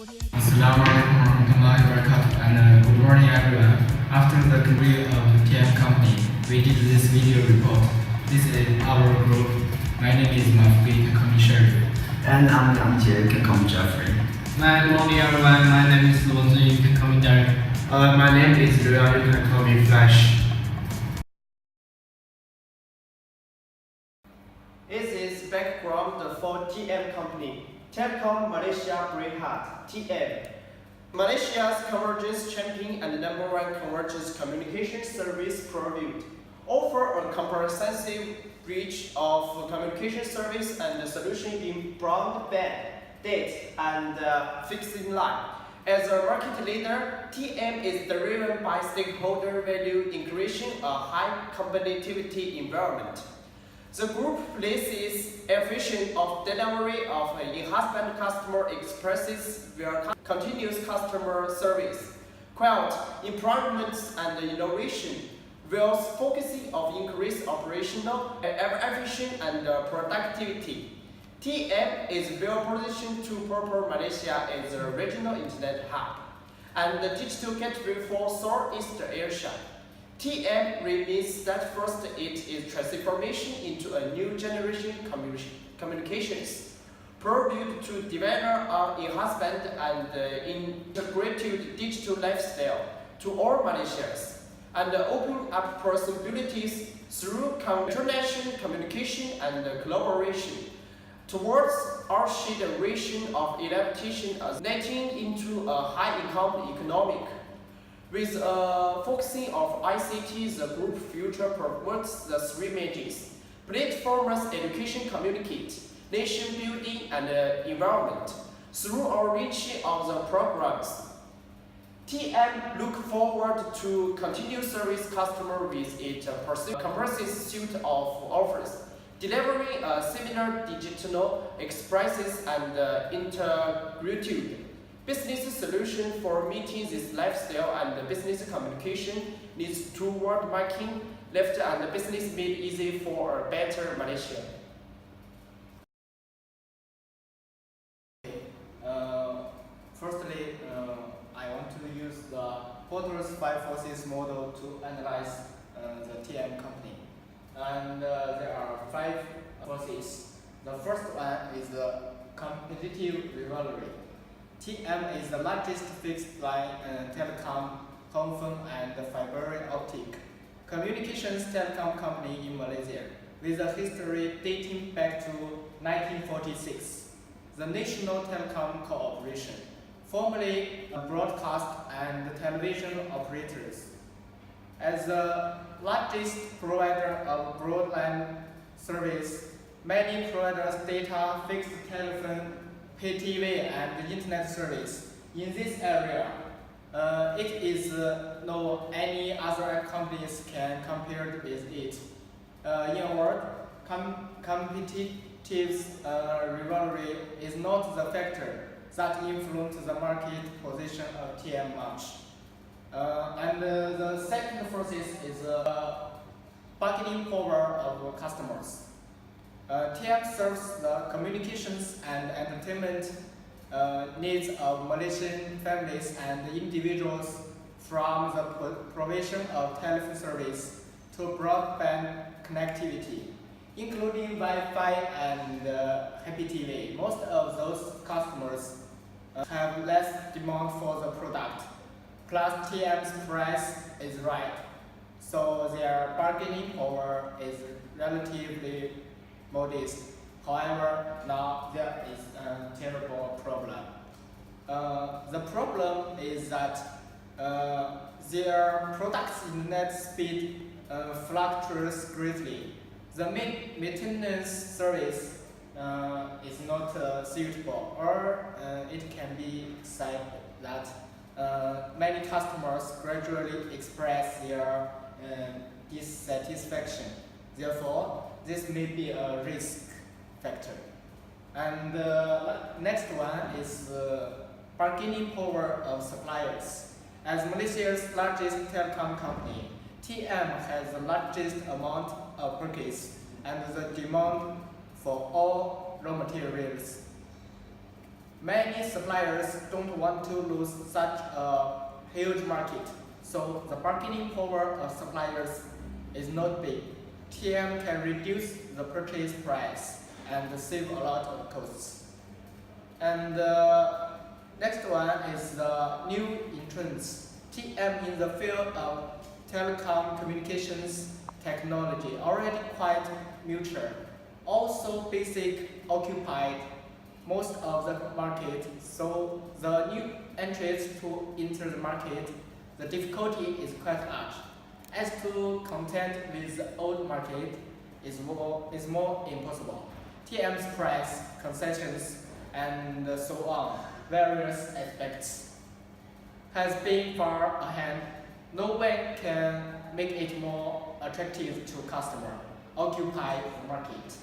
Assalamu alaikum warahmatullahi wabarakatuh and good morning everyone. After the review of the TM company, we did this video report. This is our group. My name is Mafik Kamishari. And I'm Namjie, can call me Jeffrey. Good morning everyone, my name is Luo Zhi, you can call me Derek. My name is Luan, you can call me Flash. This is background for TM company, Telkom Malaysia Berhad, TM. Malaysia's convergence champion and #1 convergence communication service provider, offer a comprehensive range of communication service and solution in broadband, data, and fixed line. As a market leader, TM is driven by stakeholder value increasing a high competitivity environment. The group places efficient of delivery of enhancement customer experiences via continuous customer service, quality improvements and innovation, while focusing on increased operational efficiency and productivity. TM is well positioned to prepare Malaysia as a regional internet hub and the digital gateway for Southeast Asia. TM remains steadfast in its transformation into a new generation communications, pursued to develop an enhancement and integrated digital lifestyle to all Malaysians, and open up possibilities through international communication and collaboration towards our shared vision of adaptation as netting into a high-income economic. With focusing of ICT, the group future promotes the three majors: platforms, education, communicate, nation building, and environment. Through our reach of the programs, TM look forward to continue service customer with its comprehensive suite of offers, delivering similar digital experiences and integrated business solution for meeting this lifestyle and business communication needs toward making life and business made easy for a better Malaysia. Firstly, I want to use the Porter's 5 forces model to analyze the TM company. And there are 5 forces. The first one is the competitive rivalry. TM is the largest fixed line telecom, home phone, and fiber optic communications telecom company in Malaysia, with a history dating back to 1946. The National Telecom Corporation, formerly a broadcast and television operators. As the largest provider of broadband service, many providers data, fixed telephone, pay TV, and internet service. In this area, it is no any other companies can compare with it. In a word, competitive rivalry is not the factor that influence the market position of TM much. And the second process is bargaining power of customers. TM serves the communications and entertainment needs of Malaysian families and individuals, from the provision of telephone service to broadband connectivity, including Wi-Fi and Happy TV. Most of those customers have less demand for the product, plus TM's price is right, so their bargaining power is relatively modest. However, now there is a terrible problem. The problem is that their product's internet speed fluctuates greatly. The maintenance service is not suitable, or it can be said that many customers gradually express their dissatisfaction. Therefore, this may be a risk factor. And next one is bargaining power of suppliers. As Malaysia's largest telecom company, TM has the largest amount of purchase and the demand for all raw materials. Many suppliers don't want to lose such a huge market, so the bargaining power of suppliers is not big. TM can reduce the purchase price and save a lot of costs. And next one is the new entrants. TM in the field of telecom communications technology already quite mature. Also basic occupied most of the market, so the new entrants to enter the market, the difficulty is quite large. As to contend with the old market is more impossible. TM's price, concessions, and so on, various aspects, has been far ahead. No one can make it more attractive to customer, occupy the market.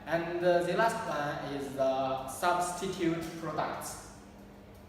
And the last one is the substitute products.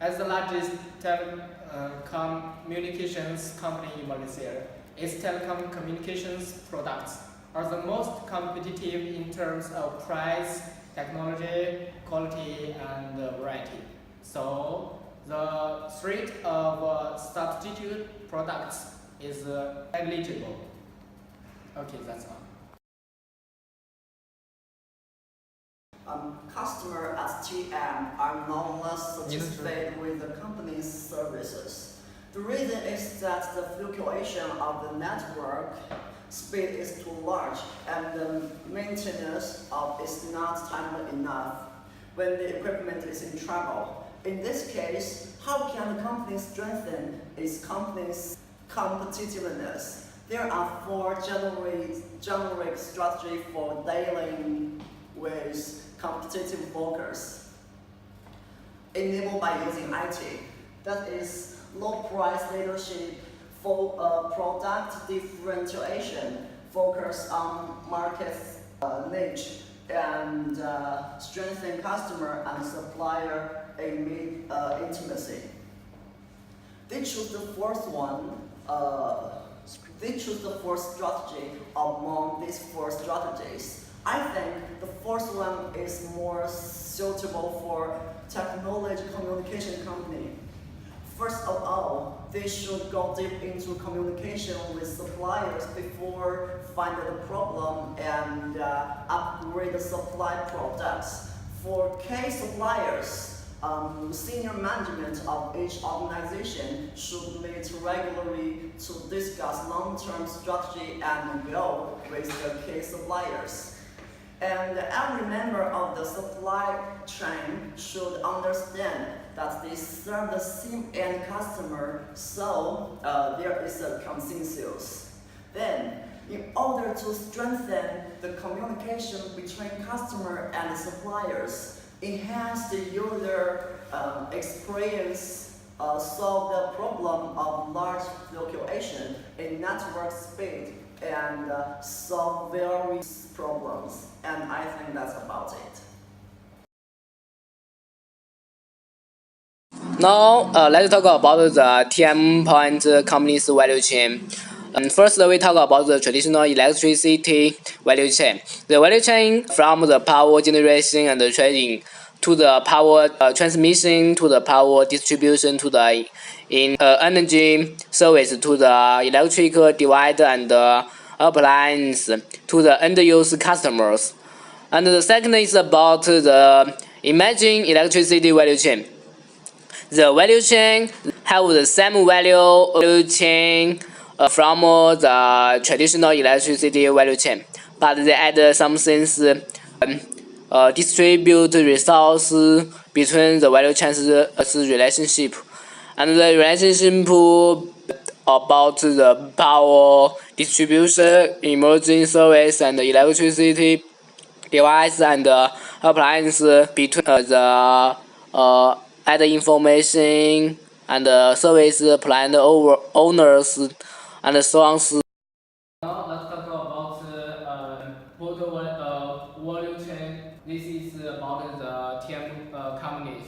As the largest telecommunications company in Malaysia, its telecom communications products are the most competitive in terms of price, technology, quality, and variety. So the threat of substitute products is negligible. Okay, that's all. Customers at TM are not less satisfied with the company's services. The reason is that the fluctuation of the network speed is too large and the maintenance is not timely enough when the equipment is in trouble. In this case, how can the company strengthen its company's competitiveness? There are 4 generic strategies for dealing with competitive focus. Enabled by using IT, that is low price leadership, for product differentiation, focus on market niche, and strengthen customer and supplier intimacy. They choose the fourth strategy among these 4 strategies. I think the fourth one is more suitable for technology communication company. First of all, they should go deep into communication with suppliers before finding the problem and upgrade the supply products. For key suppliers, senior management of each organization should meet regularly to discuss long-term strategy and goal with the key suppliers. And every member of the supply chain should understand that they serve the same end customer, so there is a consensus. Then, in order to strengthen the communication between customer and suppliers, enhance the user experience, solve the problem of large fluctuation in network speed, and solve various problems. And I think that's about it. Now, let's talk about the TM Point company's value chain. First, we talk about the traditional electricity value chain. The value chain from the power generation and the trading to the power transmission to the power distribution to the energy service to the electrical device and appliance to the end-use customers. And the second is about the emerging electricity value chain. The value chain have the same value chain from the traditional electricity value chain, but they add some things, distribute resources between the value chains relationship, and the relationship about the power distribution, emerging service, and electricity device and appliance between the add information and service plant owners and so on. Now let's talk about total value chain. This is about the TM companies.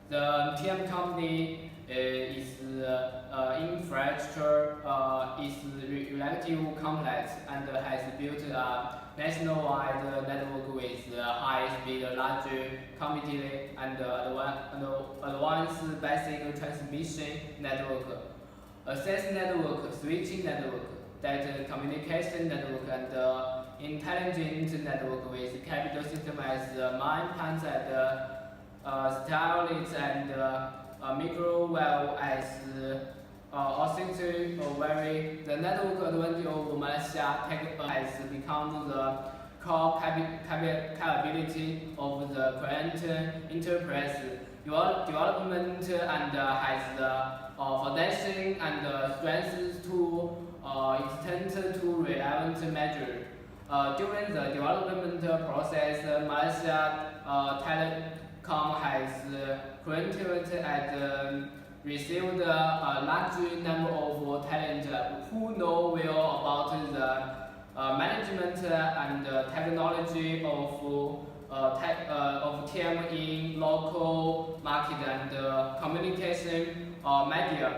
The TM company its infrastructure is relatively complex and has built a nationwide network with high-speed, large computing and advanced basic transmission network, access network, switching network, data communication network, and intelligent network with capital system as main plants and satellites and microwave as auxiliary. The network advantage of Malaysia has become the core capability of the current enterprise development and has the foundation and strengths to extend to relevant measures. During the development process, Malaysia Telecom has currently received a large number of talent who know well about the management and technology of TM in local market and communication media.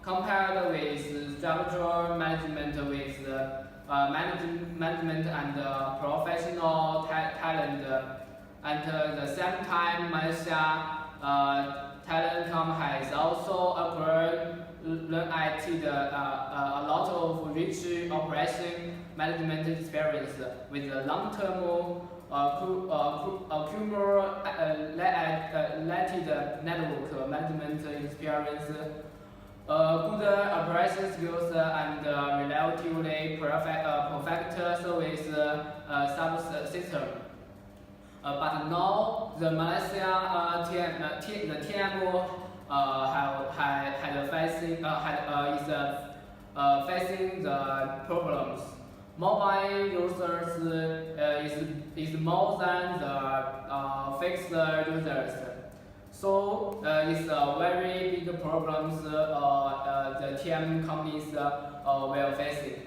Compared with structural management with management and professional talent. At the same time, Malaysia Telecom has also acquired a lot of rich operation management experience with a long-term accumulated network management experience, good operation skills, and relatively perfect service subsystem. But now the Malaysia TM facing the problems. Mobile users is more than the fixed users. So it's a very big problems the TM companies were facing.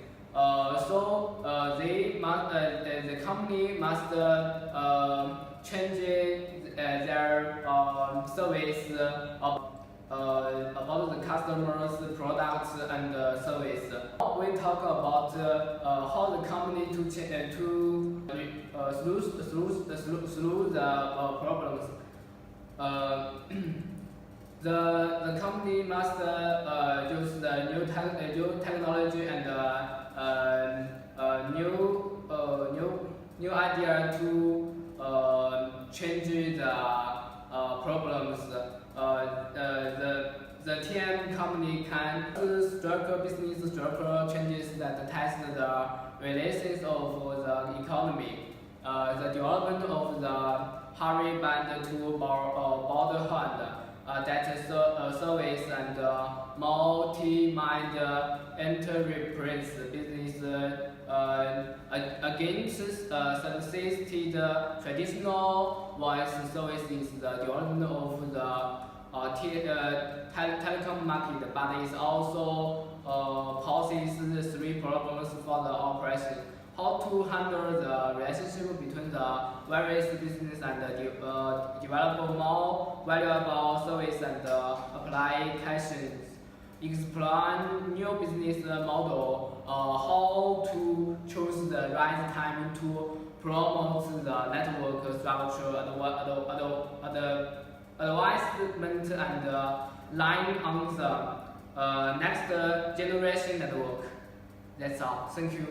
The company must change their service about the customers' products and service. We talk about how the company to solve the problems. The company must use the new technology and new idea to change the problems. The TM company can structure business structure changes that test the relations of the economy, the development of the hurry band to borderland, data service and multi-mind enterprise business against subsisted traditional voice services, the development of the telecom market, but it also poses three problems for the operation. How to handle the relationship between the various business and develop more valuable service and applications. Explain new business model, how to choose the right time to promote the network structure, advancement and line on the next generation network. That's all. Thank you.